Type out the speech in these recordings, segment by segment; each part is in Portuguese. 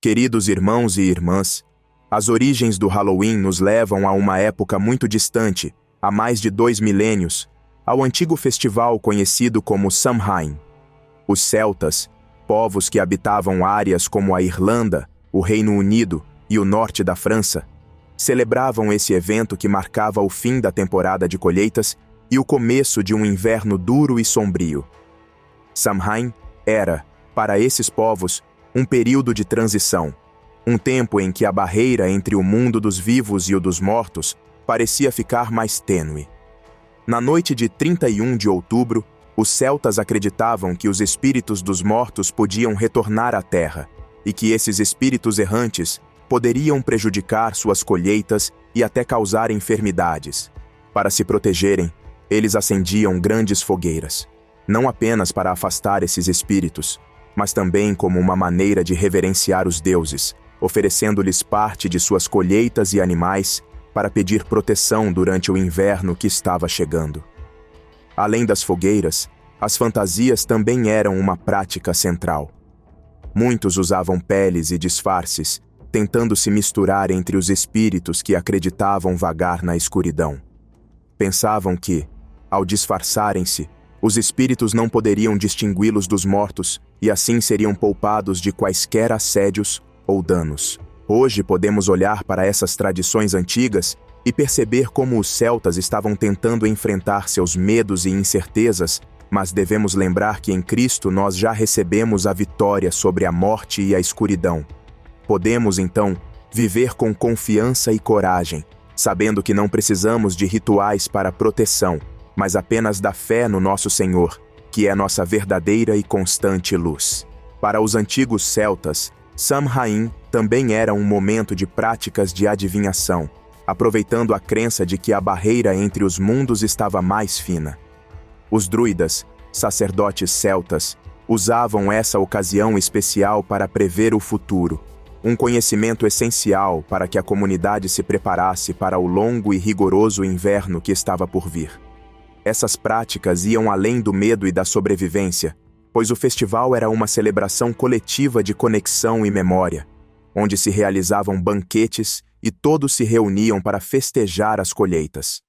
Queridos irmãos e irmãs, as origens do Halloween nos levam a uma época muito distante, há mais de 2 milênios, ao antigo festival conhecido como Samhain. Os celtas, povos que habitavam áreas como a Irlanda, o Reino Unido e o norte da França, celebravam esse evento que marcava o fim da temporada de colheitas e o começo de um inverno duro e sombrio. Samhain era, para esses povos, um período de transição, um tempo em que a barreira entre o mundo dos vivos e o dos mortos parecia ficar mais tênue. Na noite de 31 de outubro, os celtas acreditavam que os espíritos dos mortos podiam retornar à terra e que esses espíritos errantes poderiam prejudicar suas colheitas e até causar enfermidades. Para se protegerem, eles acendiam grandes fogueiras, não apenas para afastar esses espíritos, mas também como uma maneira de reverenciar os deuses, oferecendo-lhes parte de suas colheitas e animais para pedir proteção durante o inverno que estava chegando. Além das fogueiras, as fantasias também eram uma prática central. Muitos usavam peles e disfarces, tentando se misturar entre os espíritos que acreditavam vagar na escuridão. Pensavam que, ao disfarçarem-se, os espíritos não poderiam distingui-los dos mortos e assim seriam poupados de quaisquer assédios ou danos. Hoje podemos olhar para essas tradições antigas e perceber como os celtas estavam tentando enfrentar seus medos e incertezas, mas devemos lembrar que em Cristo nós já recebemos a vitória sobre a morte e a escuridão. Podemos, então, viver com confiança e coragem, sabendo que não precisamos de rituais para proteção, mas apenas da fé no nosso Senhor, que é nossa verdadeira e constante luz. Para os antigos celtas, Samhain também era um momento de práticas de adivinhação, aproveitando a crença de que a barreira entre os mundos estava mais fina. Os druidas, sacerdotes celtas, usavam essa ocasião especial para prever o futuro, um conhecimento essencial para que a comunidade se preparasse para o longo e rigoroso inverno que estava por vir. Essas práticas iam além do medo e da sobrevivência, pois o festival era uma celebração coletiva de conexão e memória, onde se realizavam banquetes e todos se reuniam para festejar as colheitas.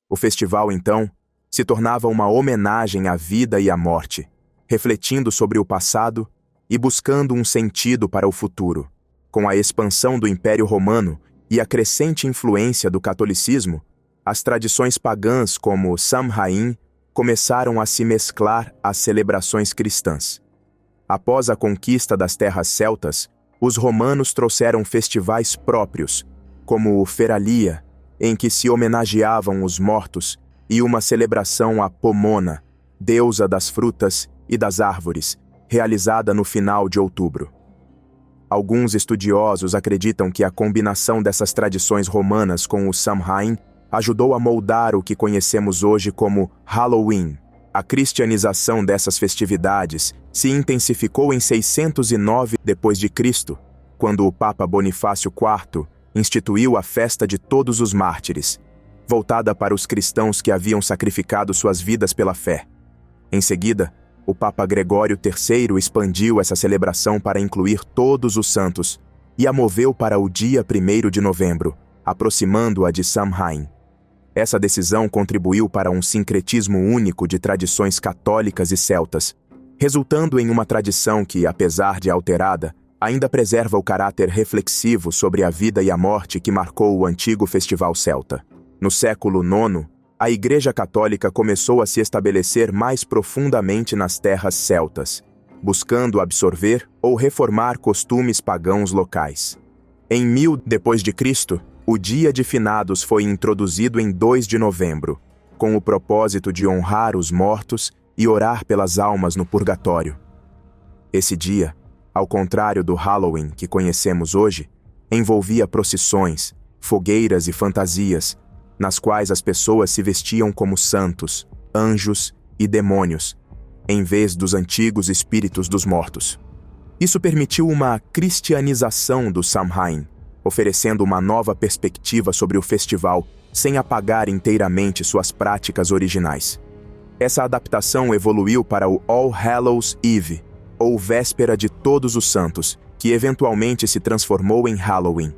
O festival, então, se tornava uma homenagem à vida e à morte, refletindo sobre o passado e buscando um sentido para o futuro. Com a expansão do Império Romano e a crescente influência do catolicismo, as tradições pagãs como Samhain começaram a se mesclar às celebrações cristãs. Após a conquista das terras celtas, os romanos trouxeram festivais próprios, como o Feralia, em que se homenageavam os mortos, e uma celebração a Pomona, deusa das frutas e das árvores, realizada no final de outubro. Alguns estudiosos acreditam que a combinação dessas tradições romanas com o Samhain ajudou a moldar o que conhecemos hoje como Halloween. A cristianização dessas festividades se intensificou em 609 d.C., quando o Papa Bonifácio IV instituiu a Festa de Todos os Mártires, voltada para os cristãos que haviam sacrificado suas vidas pela fé. Em seguida, o Papa Gregório III expandiu essa celebração para incluir todos os santos e a moveu para o dia 1º de novembro, aproximando-a de Samhain. Essa decisão contribuiu para um sincretismo único de tradições católicas e celtas, resultando em uma tradição que, apesar de alterada, ainda preserva o caráter reflexivo sobre a vida e a morte que marcou o antigo festival celta. No século IX, a Igreja Católica começou a se estabelecer mais profundamente nas terras celtas, buscando absorver ou reformar costumes pagãos locais. Em 1000 d.C., o Dia de Finados foi introduzido em 2 de novembro, com o propósito de honrar os mortos e orar pelas almas no purgatório. Esse dia, ao contrário do Halloween que conhecemos hoje, envolvia procissões, fogueiras e fantasias, nas quais as pessoas se vestiam como santos, anjos e demônios, em vez dos antigos espíritos dos mortos. Isso permitiu uma cristianização do Samhain, oferecendo uma nova perspectiva sobre o festival, sem apagar inteiramente suas práticas originais. Essa adaptação evoluiu para o All Hallows Eve, ou Véspera de Todos os Santos, que eventualmente se transformou em Halloween.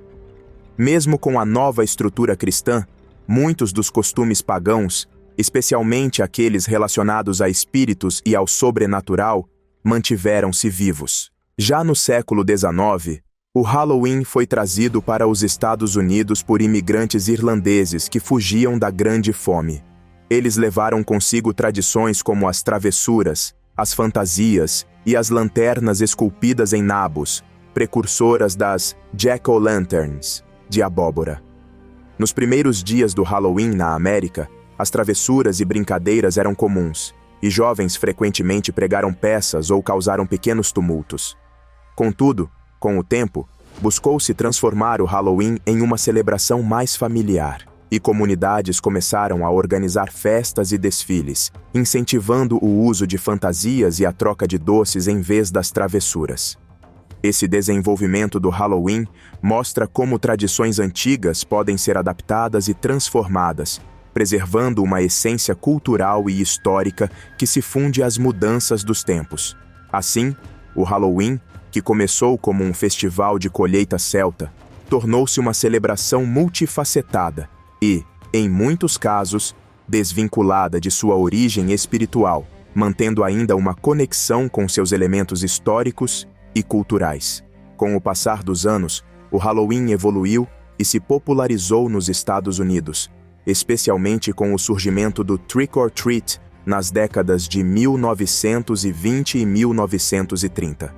Mesmo com a nova estrutura cristã, muitos dos costumes pagãos, especialmente aqueles relacionados a espíritos e ao sobrenatural, mantiveram-se vivos. Já no século XIX, o Halloween foi trazido para os Estados Unidos por imigrantes irlandeses que fugiam da Grande Fome. Eles levaram consigo tradições como as travessuras, as fantasias e as lanternas esculpidas em nabos, precursoras das jack-o'-lanterns, de abóbora. Nos primeiros dias do Halloween na América, as travessuras e brincadeiras eram comuns, e jovens frequentemente pregaram peças ou causaram pequenos tumultos. Contudo, com o tempo, buscou-se transformar o Halloween em uma celebração mais familiar, e comunidades começaram a organizar festas e desfiles, incentivando o uso de fantasias e a troca de doces em vez das travessuras. Esse desenvolvimento do Halloween mostra como tradições antigas podem ser adaptadas e transformadas, preservando uma essência cultural e histórica que se funde às mudanças dos tempos. Assim, o Halloween, que começou como um festival de colheita celta, tornou-se uma celebração multifacetada e, em muitos casos, desvinculada de sua origem espiritual, mantendo ainda uma conexão com seus elementos históricos e culturais. Com o passar dos anos, o Halloween evoluiu e se popularizou nos Estados Unidos, especialmente com o surgimento do Trick or Treat nas décadas de 1920 e 1930.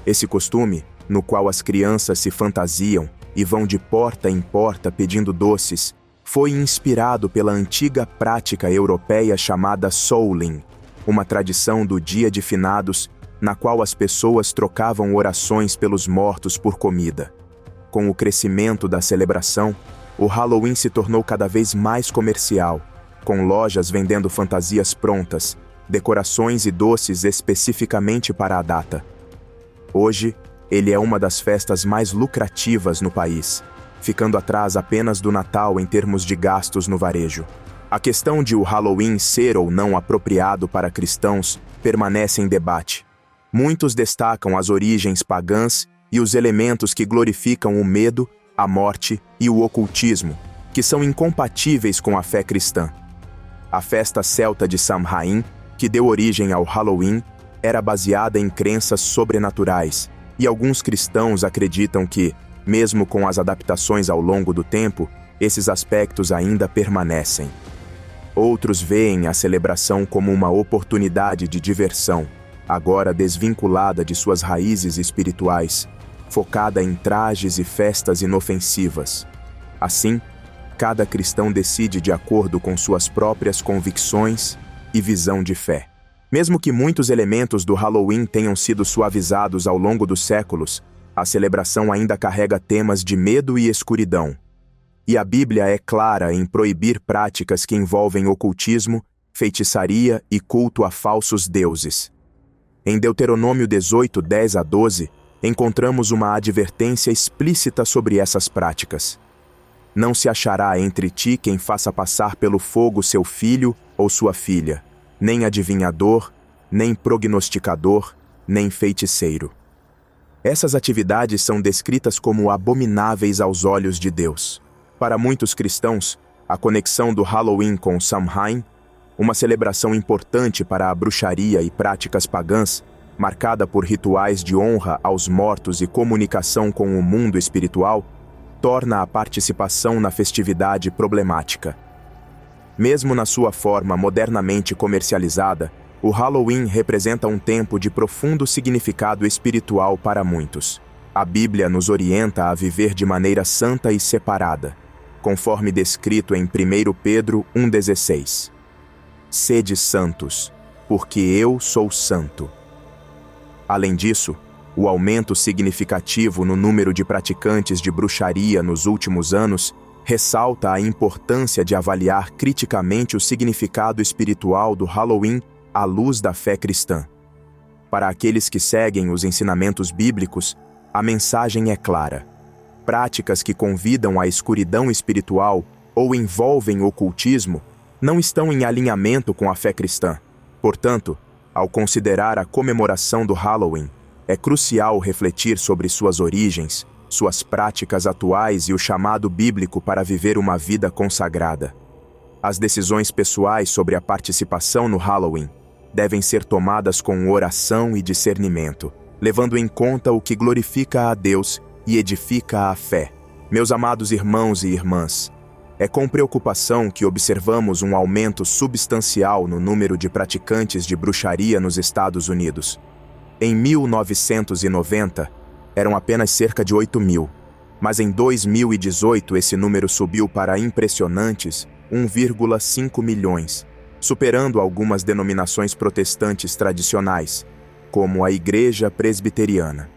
Esse costume, no qual as crianças se fantasiam e vão de porta em porta pedindo doces, foi inspirado pela antiga prática europeia chamada Souling, uma tradição do Dia de Finados, na qual as pessoas trocavam orações pelos mortos por comida. Com o crescimento da celebração, o Halloween se tornou cada vez mais comercial, com lojas vendendo fantasias prontas, decorações e doces especificamente para a data. Hoje, ele é uma das festas mais lucrativas no país, ficando atrás apenas do Natal em termos de gastos no varejo. A questão de o Halloween ser ou não apropriado para cristãos permanece em debate. Muitos destacam as origens pagãs e os elementos que glorificam o medo, a morte e o ocultismo, que são incompatíveis com a fé cristã. A festa celta de Samhain, que deu origem ao Halloween, era baseada em crenças sobrenaturais, e alguns cristãos acreditam que, mesmo com as adaptações ao longo do tempo, esses aspectos ainda permanecem. Outros veem a celebração como uma oportunidade de diversão, agora desvinculada de suas raízes espirituais, focada em trajes e festas inofensivas. Assim, cada cristão decide de acordo com suas próprias convicções e visão de fé. Mesmo que muitos elementos do Halloween tenham sido suavizados ao longo dos séculos, a celebração ainda carrega temas de medo e escuridão. E a Bíblia é clara em proibir práticas que envolvem ocultismo, feitiçaria e culto a falsos deuses. Em Deuteronômio 18, 10-12, encontramos uma advertência explícita sobre essas práticas. Não se achará entre ti quem faça passar pelo fogo seu filho ou sua filha, nem adivinhador, nem prognosticador, nem feiticeiro. Essas atividades são descritas como abomináveis aos olhos de Deus. Para muitos cristãos, a conexão do Halloween com Samhain, uma celebração importante para a bruxaria e práticas pagãs, marcada por rituais de honra aos mortos e comunicação com o mundo espiritual, torna a participação na festividade problemática. Mesmo na sua forma modernamente comercializada, o Halloween representa um tempo de profundo significado espiritual para muitos. A Bíblia nos orienta a viver de maneira santa e separada, conforme descrito em 1 Pedro 1,16. Sede santos, porque eu sou santo. Além disso, o aumento significativo no número de praticantes de bruxaria nos últimos anos ressalta a importância de avaliar criticamente o significado espiritual do Halloween à luz da fé cristã. Para aqueles que seguem os ensinamentos bíblicos, a mensagem é clara. Práticas que convidam à escuridão espiritual ou envolvem ocultismo não estão em alinhamento com a fé cristã. Portanto, ao considerar a comemoração do Halloween, é crucial refletir sobre suas origens, suas práticas atuais e o chamado bíblico para viver uma vida consagrada. As decisões pessoais sobre a participação no Halloween devem ser tomadas com oração e discernimento, levando em conta o que glorifica a Deus e edifica a fé. Meus amados irmãos e irmãs, é com preocupação que observamos um aumento substancial no número de praticantes de bruxaria nos Estados Unidos. Em 1990, eram apenas cerca de 8.000, mas em 2018 esse número subiu para impressionantes 1,5 milhões, superando algumas denominações protestantes tradicionais, como a Igreja Presbiteriana.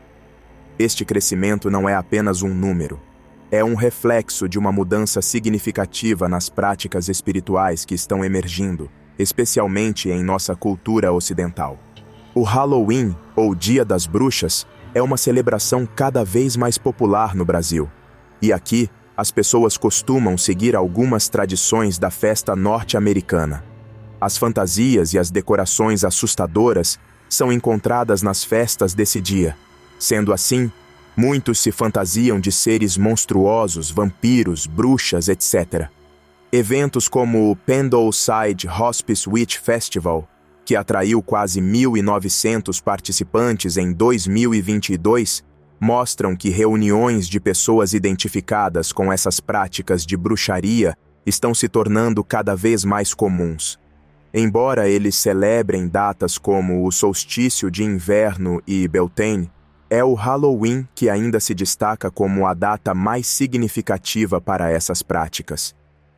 Este crescimento não é apenas um número, é um reflexo de uma mudança significativa nas práticas espirituais que estão emergindo, especialmente em nossa cultura ocidental. O Halloween, ou Dia das Bruxas, é uma celebração cada vez mais popular no Brasil. E aqui, as pessoas costumam seguir algumas tradições da festa norte-americana. As fantasias e as decorações assustadoras são encontradas nas festas desse dia. Sendo assim, muitos se fantasiam de seres monstruosos, vampiros, bruxas, etc. Eventos como o Pendleside Hospice Witch Festival, que atraiu quase 1.900 participantes em 2022, mostram que reuniões de pessoas identificadas com essas práticas de bruxaria estão se tornando cada vez mais comuns. Embora eles celebrem datas como o solstício de inverno e Beltane, é o Halloween que ainda se destaca como a data mais significativa para essas práticas.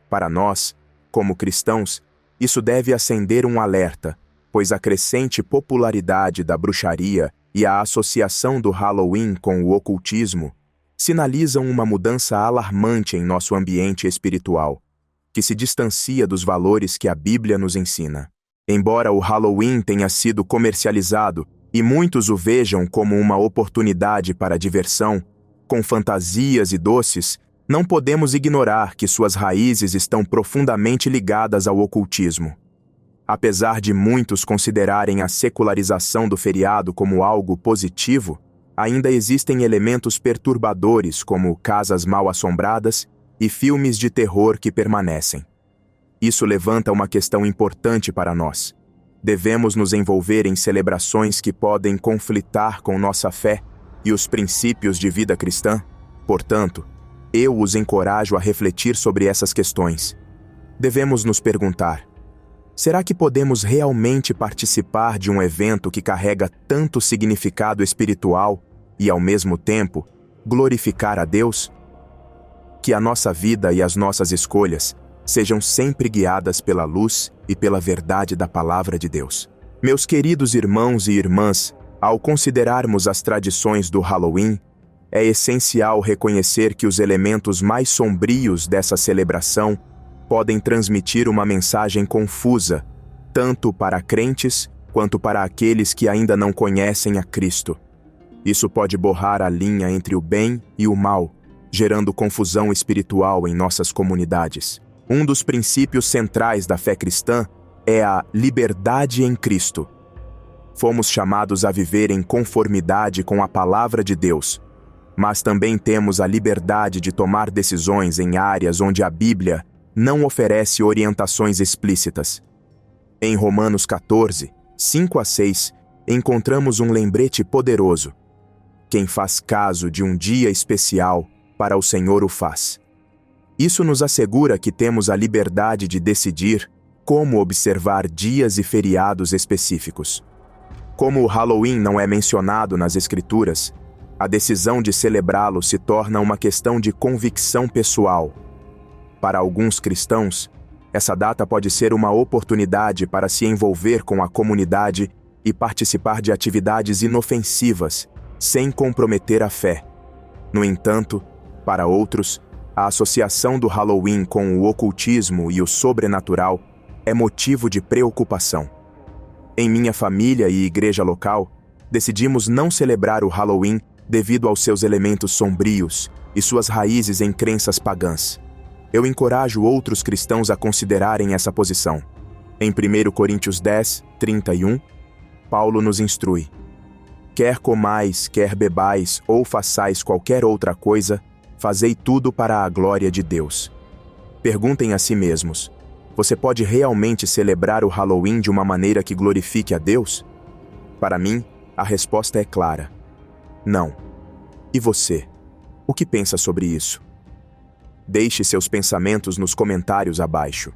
Para nós, como cristãos, isso deve acender um alerta, pois a crescente popularidade da bruxaria e a associação do Halloween com o ocultismo sinalizam uma mudança alarmante em nosso ambiente espiritual, que se distancia dos valores que a Bíblia nos ensina. Embora o Halloween tenha sido comercializado e muitos o vejam como uma oportunidade para diversão, com fantasias e doces, não podemos ignorar que suas raízes estão profundamente ligadas ao ocultismo. Apesar de muitos considerarem a secularização do feriado como algo positivo, ainda existem elementos perturbadores como casas mal-assombradas e filmes de terror que permanecem. Isso levanta uma questão importante para nós. Devemos nos envolver em celebrações que podem conflitar com nossa fé e os princípios de vida cristã? Portanto, eu os encorajo a refletir sobre essas questões. Devemos nos perguntar: será que podemos realmente participar de um evento que carrega tanto significado espiritual e, ao mesmo tempo, glorificar a Deus? Que a nossa vida e as nossas escolhas sejam sempre guiadas pela luz e pela verdade da Palavra de Deus. Meus queridos irmãos e irmãs, ao considerarmos as tradições do Halloween, é essencial reconhecer que os elementos mais sombrios dessa celebração podem transmitir uma mensagem confusa, tanto para crentes quanto para aqueles que ainda não conhecem a Cristo. Isso pode borrar a linha entre o bem e o mal, gerando confusão espiritual em nossas comunidades. Um dos princípios centrais da fé cristã é a liberdade em Cristo. Fomos chamados a viver em conformidade com a Palavra de Deus, mas também temos a liberdade de tomar decisões em áreas onde a Bíblia não oferece orientações explícitas. Em Romanos 14, 5-6, encontramos um lembrete poderoso. Quem faz caso de um dia especial, para o Senhor o faz. Isso nos assegura que temos a liberdade de decidir como observar dias e feriados específicos. Como o Halloween não é mencionado nas Escrituras, a decisão de celebrá-lo se torna uma questão de convicção pessoal. Para alguns cristãos, essa data pode ser uma oportunidade para se envolver com a comunidade e participar de atividades inofensivas, sem comprometer a fé. No entanto, para outros, a associação do Halloween com o ocultismo e o sobrenatural é motivo de preocupação. Em minha família e igreja local, decidimos não celebrar o Halloween devido aos seus elementos sombrios e suas raízes em crenças pagãs. Eu encorajo outros cristãos a considerarem essa posição. Em 1 Coríntios 10, 31, Paulo nos instrui: Quer comais, quer bebais, ou façais qualquer outra coisa, fazei tudo para a glória de Deus. Perguntem a si mesmos: você pode realmente celebrar o Halloween de uma maneira que glorifique a Deus? Para mim, a resposta é clara: não. E você? O que pensa sobre isso? Deixe seus pensamentos nos comentários abaixo.